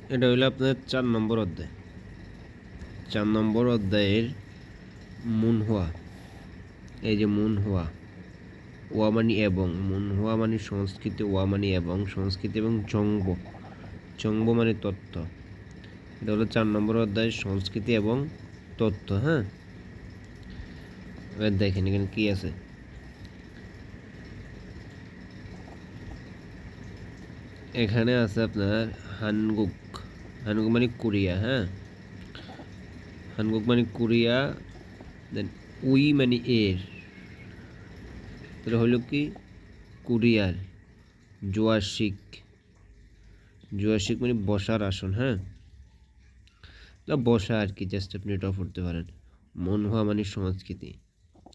এটা হইলো আপনার ৪ নম্বর অধ্যায়। ৪ নম্বর অধ্যায়ের মুনহুয়া। এই যে মুনহুয়া, ওয়া মানে এবং, মুনহুয়া মানে সংস্কৃতি, ওয়া মানে এবং, সংস্কৃতি এবং জঙ্গ, জঙ্গ মানে তথ্য। এটা হলো ৪ নম্বর অধ্যায় সংস্কৃতি এবং তথ্য। হ্যাঁ, এবার দেখেন এখানে কি আছে। এখানে আছে আপনার হানগুক। হানগুক মানে কোরিয়া। হ্যাঁ, হানগুক মানে কোরিয়া। দেন উই মানে এর, তাহলে হলো কি কোরিয়ার। জোয়াশিক, জোয়াশিক মানে বসার আসন। হ্যাঁ, তা বসা আর কি, জাস্ট আপনি এটাও পড়তে পারেন। মনহুয়া মানে সংস্কৃতি,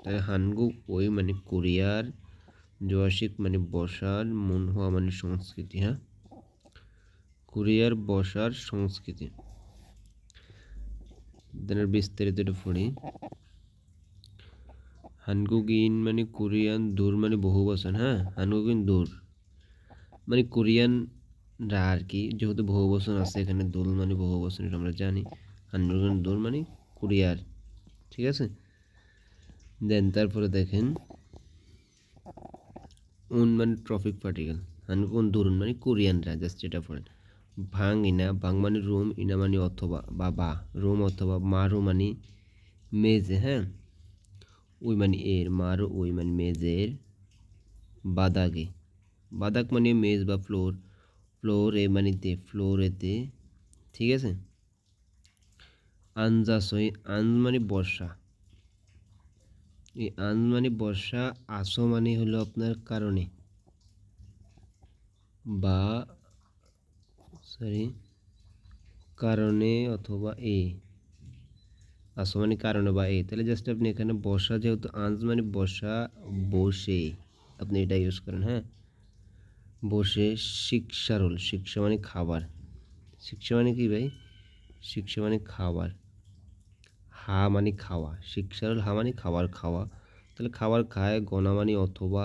তাহলে হানগুক ওই মানে কোরিয়ার, জোয়াশিক মানে বসার, মনহুয়া মানে সংস্কৃতি। হ্যাঁ, কোরিয়ার বসার সংস্কৃতি। দেন বিস্তারিত এটা পড়ি। হানগুগিন মানে কোরিয়ান, দূর মানে বহু বচন। হ্যাঁ, হানগুগিন দূর মানে কোরিয়ানরা আর কি, যেহেতু বহু বচন আছে এখানে, দোল মানে বহু বচন, এটা আমরা জানি। হানগুগিন দূর মানে কোরিয়ার, ঠিক আছে। দেন তারপরে দেখেন উন মানে ট্রফিক পার্টিকেল, হানগুগিন দূর মানে কোরিয়ানরা, জাস্ট এটা পড়েন। ভাং ইনা, ভাং মানে রুম, ইনা মানে অথবা বা রুম অথবা, মারু মানে মেজে। হ্যাঁ, ওই মানে এর, মারু ওই মানে মেজের। বাদাগে, বাদাক মানে মেজ বা ফ্লোর, ফ্লোর এ মানে তে, ফ্লোর এতে, ঠিক আছে। আনজাসই, আন মানে বর্ষা, এই আন মানে বর্ষা, আসো মানে হলো আপনার কারণে বা সরি কারণে অথবা এ, আসো মানে কারণে বা এ, তাহলে জাস্ট আপনি এখানে বর্ষা, যেহেতু আনজ মানে বর্ষা, বসে আপনি এটা ইউজ করেন। হ্যাঁ, বসে। শিক্ষা রোল, শিক্ষা মানে খাবার, শিক্ষা মানে কি ভাই, শিক্ষা মানে খাবার। হা মানে খাওয়া, শিক্ষা রোল হা মানে খাবার খাওয়া, তাহলে খাবার খায়। গণা মানে অথবা,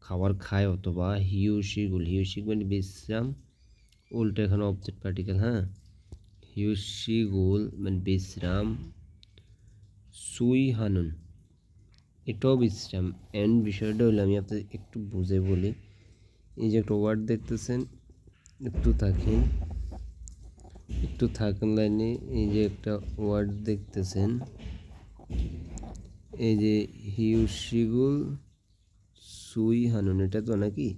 খাবার খায় অথবা। হিউশিগুল, হিউশিক মানে বিশ্রাম, উল্টো এখানে অবজেক্ট পার্টিকেল। হ্যাঁ, হিউশিগুল মানে বিশ্রাম। সুই হানুন, এটাও বিশ্রাম। এন্ড বিষয়টা হলো, আমি আপনাদের একটু বুঝে বলি। এই যে একটা ওয়ার্ড দেখতেছেন, একটু থাকেন, একটু থাকেন লাইনে। এই যে একটা ওয়ার্ড দেখতেছেন, এই যে হিউশিগুল সুই হানুন, এটা তো নাকি,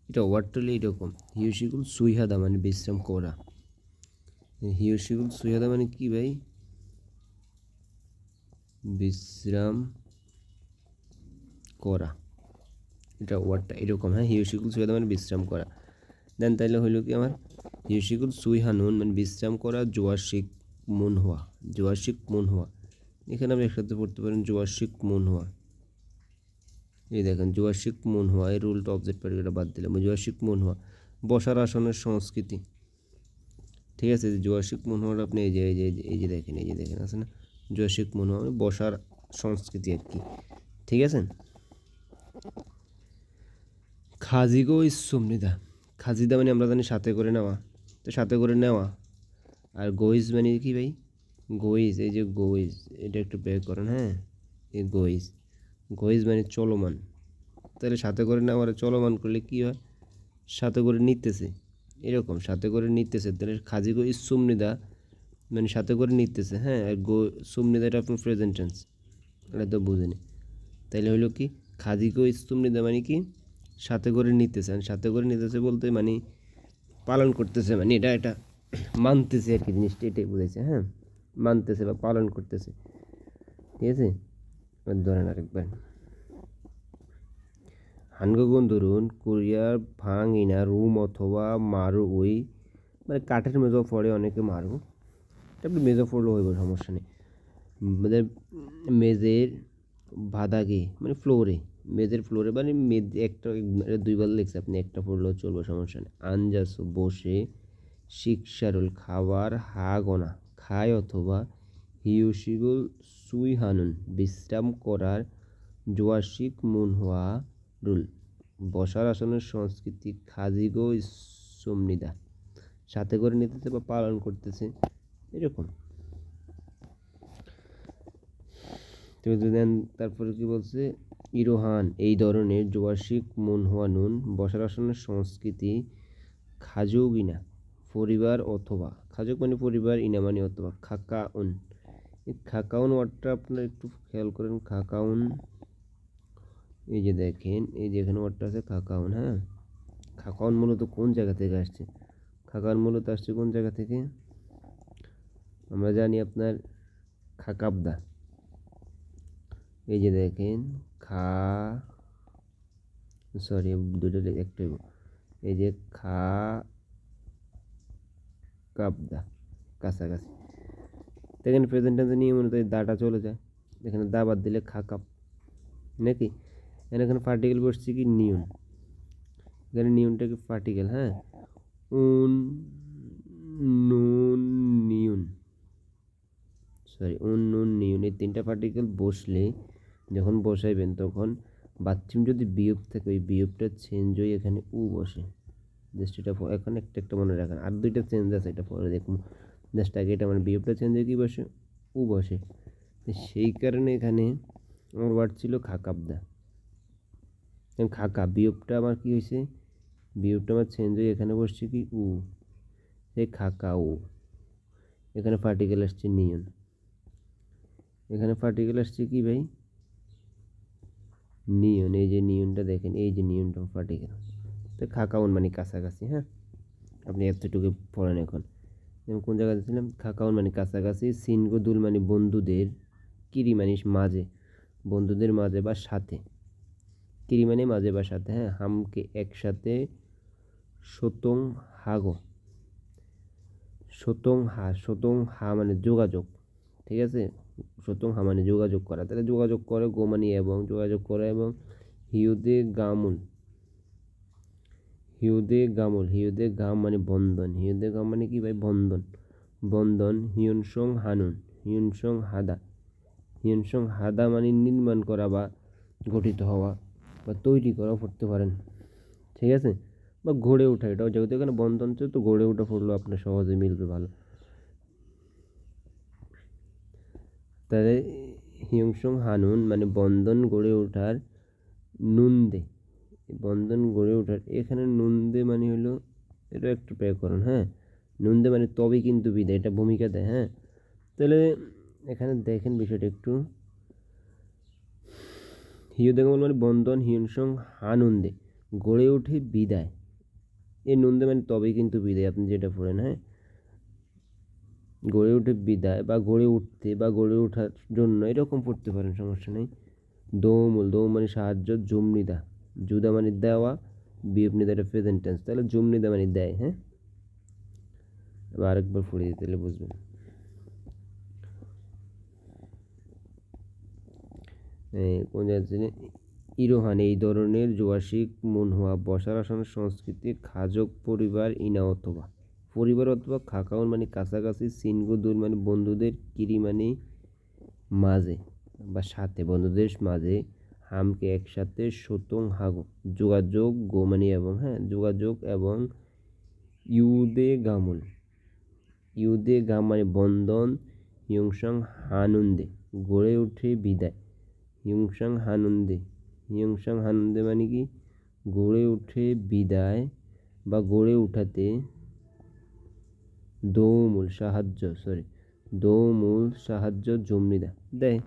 এটা ওয়ার্ডটা হলে এরকম। হিউশিগুল সুইহাদা মানে বিশ্রাম করা। হিউশিগুল সুইহাদা মানে কি ভাই, বিশ্রাম করা, এটা ওয়ার্ডটা এরকম। হ্যাঁ, হিউশিকুল সুইহাদা মানে বিশ্রাম করা। দেন তাইলে হইল কি আমার, হিউশিকুল সুইহানুন মানে বিশ্রাম করা। জোয়াশিক মন হওয়া, জোয়াশিক মন হওয়া, এখানে আপনি একসাথে পড়তে পারেন জোয়াশিক মন হওয়া। এই দেখেন জোয়াশিক মন হওয়া, এই রুলটা অবজেক্ট পার্টিকেলটা বাদ দিলাম। জোয়াশিক মন হওয়া, বসার আসনের সংস্কৃতি, ঠিক আছে। জোয়াশিক মন হওয়ার আপনি এই যে এই যে এই যে দেখেন, এই যে দেখেন আছে না, জোয়াশিক মন হওয়া বসার সংস্কৃতি আর কি, ঠিক আছে। খাজিগো ইসমনিদা, খাজিদা মানে আমরা জানি সাথে করে নেওয়া, তো সাথে করে নেওয়া। আর গোইজ মানে কি ভাই, গোইজ, এই যে গোইজ, এটা একটু বের করেন। হ্যাঁ, এই গোইজ, গোইজ মানে চলমান, তাহলে সাথে করে নেওয়ার চলমান করলে কি হয়, সাথে করে নিতেছে, এরকম সাথে করে নিতেছে। তাহলে খাজিগো ইসমনিদা মানে সাথে করে নিতেছে। হ্যাঁ, আর সুমনিদা এটা আপনার প্রেজেন্ট টেন্স, এটা তো বুঝেনি। তাইলে হইলো কি, খাজিগো ইসমনিদা মানে কি, সাথে করে নিতেছে। আর সাথে করে নিতেছে বলতে মানে পালন করতেছে, মানে এটা এটা মানতেছে আর কি, জিনিসটা এটাই বুঝেছে। হ্যাঁ, মানতেছে বা পালন করতেছে, ঠিক আছে। ধরেন আরেকবার, হানগোগুন ধরুন কোরিয়ার ভাং ইনা রুম অথবা মারু ওই মানে কাঠের মেজো পড়ে অনেকে মারু, এটা আপনি মেজো পড়লেও হইব, সমস্যা নেই। মানে মেজের বাদাগে মানে ফ্লোরে, মেজের ফ্লোরে মানে মেজ একটা, দুইবার লিখছে আপনি, একটা পড়লেও চলবে, সমস্যা নেই। আনজাসু বসে, শিকসারুল খাবার, হা গোনা খায় অথবা, হিউশিগুল সুই হানুন বিশ্রাম করার, জোয়াশিক মুনহোয়া রুল বসার আসনের সংস্কৃতি, খাজিগো সমনিদা সাথে করে নিতেছে বা পালন করতেছে, এরকম। তারপরে কি বলছে, ইরোহান এই ধরনের জোয়াশিক মন হওয়া নুন বসার আসনের সংস্কৃতি খাজুক ইনা পরিবার অথবা খাজুক মানে পরিবার, ইনা মানে অথবা খাকাউন। এই খাকাউন ওয়ার্ডটা আপনারা একটু খেয়াল করেন, খাকাউন এই যে দেখেন, এই যে এখানে ওয়ার্ডটা আছে খাকাউন। হ্যাঁ, খাকাউন মূলত কোন জায়গা থেকে আসছে? খাকাউন মূলত আসছে কোন জায়গা থেকে? আমরা জানি আপনার খাকাবদা। এই যে দেখেন সরি দুটো একটু, এই যে কাবদা কাছাকাছি। এখানে প্রেজেন্ট টেন্সে নিয়ম অনুযায়ী দাটা চলে যায়, এখানে দা বাদ দিলে খাকাপ নাকি। এখানে পার্টিকেল বসছে কি নিউন, এখানে নিউনটা কি পার্টিকেল। হ্যাঁ, উন নুন নিউন, সরি উন নুন নিউন, এই তিনটা পার্টিকেল বসলে যখন বসাইবেন তখন বাথরুম যদি বিয়োগ থাকে ওই বিয়োগটা চেঞ্জ হয়ে এখানে উ বসে। জাস্ট এটা এখন একটা মনে রাখেন, আর দুইটা চেঞ্জ আছে, এটা পরে দেখুন। জাস্ট আগে এটা মানে বিয়োগটা চেঞ্জ হয়ে কি বসে, উ বসে। সেই কারণে এখানে আমার ওয়ার্ড ছিল খাকাবদা। খাকা বিয়োগটা আমার কি হয়েছে, বিয়োগটা আমার চেঞ্জ হয়ে এখানে বসছে কি উ, সেই খাকা উ। এখানে পার্টিকেল আসছে নিয়ন, এখানে পার্টিকেল আসছে কি ভাই, নিয়ন। এই যে নিয়নটা দেখেন, এই যে নিয়নটা পার্টিকেল, তো খাকাউন মানে কাছাকাছি। হ্যাঁ, আপনি এতটুকু পড়েন এখন। যেমন কোন জায়গায় ছিলাম, খাকাউন মানে কাছাকাছি, সিনগোদুল মানে বন্ধুদের, কিরি মানে মাঝে, বন্ধুদের মাঝে বা সাথে, কিরি মানে মাঝে বা সাথে। হ্যাঁ, হামকে একসাথে, সতং হাগো, সতং হা মানে যোগাযোগ, ঠিক আছে। সতং হা মানে যোগাযোগ করা, তাহলে যোগাযোগ করে গো মানে এবং, যোগাযোগ করে এবং হিউদে গামুল, হিউদে গামুল, হিউদে গাম মানে বন্ধন, হিউদে গাম মানে কি ভাই, বন্ধন, বন্ধন। হিউনসং হানুন, হিউনসং হাদা, হিউনসং হাদা মানে নির্মাণ করা বা গঠিত হওয়া বা তৈরি করা পড়তে পারেন, ঠিক আছে। বা গড়ে ওঠা, এটাও যেহেতু এখানে বন্ধন ছিল তো গড়ে ওঠা পড়লো আপনার সহজে মিলবে ভালো। তাহলে হিউংসং হানুন মানে বন্ধন গড়ে ওঠার, নুনদে বন্ধন গড়ে ওঠার, এখানে নুনদে মানে হলো, এটা একটু ব্যাকরণ। হ্যাঁ, নুনদে মানে তবে কিন্তু বিদায়, এটা ভূমিকা দেয়। হ্যাঁ, তাহলে এখানে দেখেন বিষয়টা একটু, হিউদেগমল মানে বন্ধন, হিউনসং হানুন্দে গড়ে ওঠে বিদায়, এই নুনদে মানে তবেই কিন্তু বিদায়, আপনি যেটা পড়েন। হ্যাঁ, গড়ে উঠে বিদায় বা গড়ে উঠতে বা গড়ে ওঠার জন্য, এরকম পড়তে পারেন, সমস্যা নেই। দৌমূল, দৌ মানে সাহায্য, জুমনিদা, জুদা মানে দেওয়া, বিয়পনিদা এটা প্রেজেন্ট টেন্স, তাহলে জুমনিদা মানে দেয়। হ্যাঁ, এবার আরেকবার পড়ে দিতে তাহলে বুঝবেন। কোন জায়গায় ইরোহান এই ধরনের জোয়াশিক মন হওয়া বসার আসনের সংস্কৃতি খাজক পরিবার, ইনা অথবা পরিবার অথবা খাকাউন মানে কাছাকাছি, সিনগুদুর মানে বন্ধুদের, কিরি মানে মাঝে বা সাথে, বন্ধুদের মাঝে, হামকে একসাথে, সতং হাগো যোগাযোগ, গো মানে এবং। হ্যাঁ, যোগাযোগ এবং ইউদে গামুল, ইউদে গাম মানে বন্ধন, ইয়ংসাং হানুন্দে গড়ে ওঠে বিদায়, ইয়ংসাং হানুন্দে, ইয়ংসাং হানুন্দে মানে কি গড়ে ওঠে বিদায় বা গড়ে উঠাতে, দৌমূল সাহায্য, দৌমূল সাহায্য জমনিদা দেয়।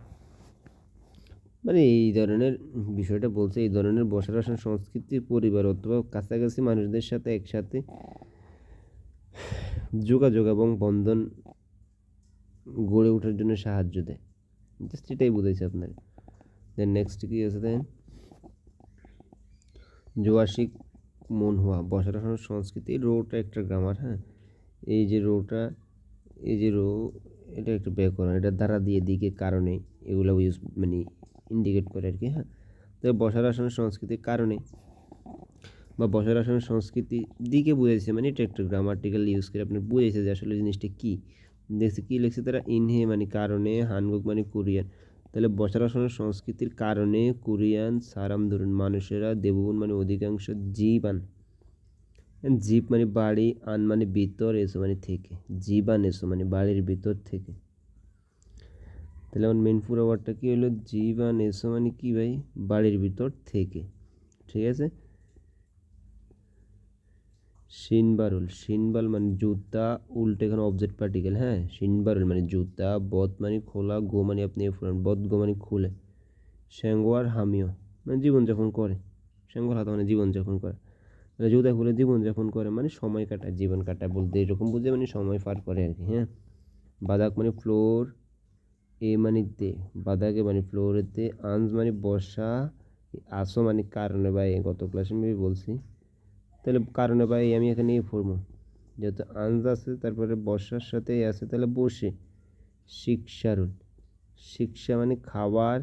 মানে এই ধরনের বিষয়টা বলছে, এই ধরনের বসার আসন সংস্কৃতি পরিবার অথবা কাছাকাছি মানুষদের সাথে একসাথে যোগাযোগ এবং বন্ধন গড়ে ওঠার জন্য সাহায্য দেয়। জাস্ট এটাই বুঝাইছে আপনার। দেন নেক্সট কি আছে, দেন জোয়াশিক মন হওয়া বসার আসন সংস্কৃতি, রোটা একটা গ্রামার। হ্যাঁ, এই যে রোটা, এই যে রো, এটা একটু ব্যাকরণ, এটা দ্বারা দিয়ে দিকে কারণে এগুলো ইউজ মানে ইন্ডিকেট করে আর কি। হ্যাঁ, তো বসার আসনের সংস্কৃতির কারণে বা বসার আসনের সংস্কৃতি দিকে বুঝাইছে, মানে এটা একটু গ্রামাটিক্যাল ইউজ করে আপনার বুঝাইছে যে আসলে জিনিসটা কী। দেখছি কী লিখছে তারা, ইনহে মানে কারণে, হানগুক মানে কোরিয়ান, তাহলে বসার আসনের সংস্কৃতির কারণে কোরিয়ান সারাম ধরুন মানুষেরা, দেবগুণ মানে অধিকাংশ, জীবান জীব মানে বাড়ি, আন মানে ভিতর, এসো মানে থেকে। জীবান এসো মানে বাড়ির ভিতর থেকে। তাহলে আমার মেন পুরো ওয়ার্ডটা কী হলো? জীবান এসো মানে কি ভাই? বাড়ির ভিতর থেকে। ঠিক আছে। সিনবারুল, সিনবাল মানে জুতা, উল্টে এখানে অবজেক্ট পার্টিকেল। হ্যাঁ, সিনবারুল মানে জুতা, বদ মানে খোলা, গো মানে আপনি বদ গো মানে খুলে। শ্যাঙ্গোয়ার হামিও মানে জীবনযাপন করে। শ্যাঙ্গোর হাত মানে জীবনযাপন করে। মানে জুতা খুলে জীবনযাপন করে মানে সময় কাটায়, জীবন কাটায় বলতে এরকম বুঝে, মানে সময় পার করে আর কি। হ্যাঁ। বাদাক মানে ফ্লোর, এ মানে দে, বাদাকে মানে ফ্লোরেতে, আনজ মানে বসা, আসো মানে কারণে বা গত ক্লাসে আমি বলছি। তাহলে কারণে বা আমি এখানে পড়বো, যেহেতু আনজ আছে তারপরে বসার সাথে আছে, তাহলে বসে। শিক্ষারুল, শিক্ষা মানে খাবার,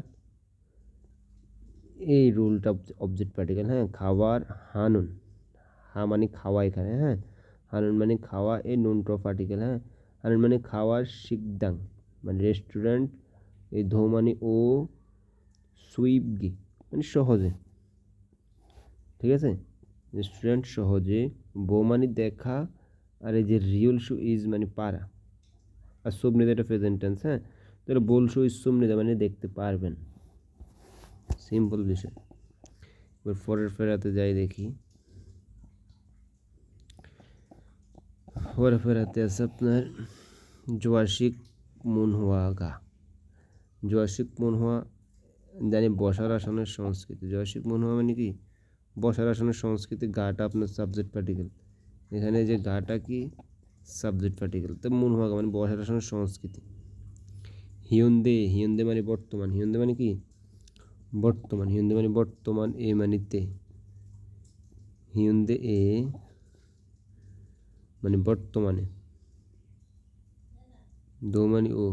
এই রুলটা অবজেক্ট পার্টিকেল। হ্যাঁ, খাবার। হানুন, হা মানে খাওয়া এখানে। হ্যাঁ, হানুন মানে খাওয়া, এই নুনটো পার্টিকেল। হ্যাঁ, হানুন মানে খাওয়ার। শিকদাং মানে রেস্টুরেন্ট, এই ধো মানে ও, সুইপগি মানে সহজে। ঠিক আছে, রেস্টুরেন্ট সহজে। বো মানে দেখা, আর এই যে রিউল শু ইজ মানে পারা, আর সুবনিদা এটা প্রেজেন্ট টেন্স। হ্যাঁ, তাহলে বলশু ইজ সুবনিদা মানে দেখতে পারবেন। সিম্পল বিষয়। এবার পরের ফেরাতে যাই দেখি। পরের ফেরাতে আছে আপনার জোয়াশিক মুনহুয়াগা। জোয়াশিক মুনহুয়া জানি বসার আসনের সংস্কৃতি। জোয়াশিক মুনহুয়া মানে কি? বসার আসনের সংস্কৃতি। গাটা আপনার সাবজেক্ট পার্টিকেল, এখানে যে গাটা কি? Subject particle. তো মুনহুয়াগা মানে বসার আসনের সংস্কৃতি। হিয়ন্দে, হিয়ন্দে মানে বর্তমান। হিয়ন্দে মানে কি? বর্তমান। হিয়ন্দে মানে বর্তমান, এ মানে তে। হিয়ন্দে এ মানে বর্তমানে, দো মানে ও,